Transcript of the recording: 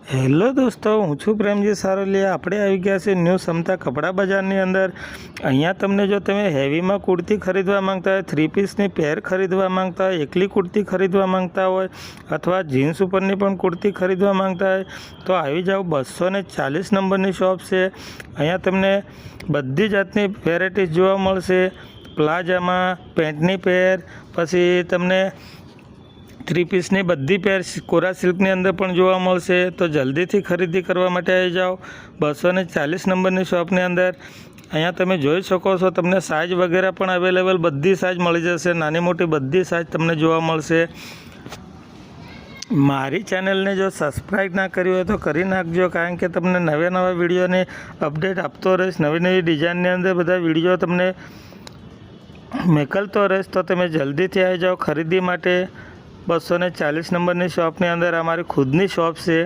Hello દોસ્તો, હું છું પ્રેમજી સારોલિયા। આપણે આવી ગયા છે ન્યૂ સમતા કપડા બજારની અંદર। અહીંયા તમને જો તમે હેવીમાં કુર્તી ખરીદવા માંગતા હોય, 3 પીસની પેર ખરીદવા માંગતા હોય, એકલી કુર્તી ખરીદવા માંગતા હોય અથવા જીન્સ ઉપરની પણ કુર્તી ખરીદવા માંગતા હોય તો આવી જાઓ। 240 નંબરની શોપ છે। અહીંયા તમને બધી જાતની વેરાયટીઝ જોવા મળશે। પ્લાઝામાં પેન્ટની પેર, પછી તમને 3 પીસની બધી પેર કોરા સિલ્કની અંદર પણ જોવા મળશે। તો જલ્દીથી ખરીદી કરવા માટે આવી જાઓ 240 નંબરની શોપની અંદર। અહીંયા તમે જોઈ શકો છો, તમને સાઇઝ વગેરે પણ અવેલેબલ બધી સાઇઝ મળી જશે। નાની મોટી બધી સાઇઝ તમને જોવા મળશે। મારી ચેનલને જો સબસ્ક્રાઈબ ના કરી હોય તો કરી નાખજો, કારણ કે તમને નવા વિડીયોની અપડેટ આપતો રહીશ। નવી ડિઝાઇનની અંદર બધા વિડીયો તમને મોકલતો રહીશ। તો તમે જલ્દીથી આવી જાઓ ખરીદી માટે 240 નંબરની શોપની અંદર। અમારી ખુદની શોપ છે।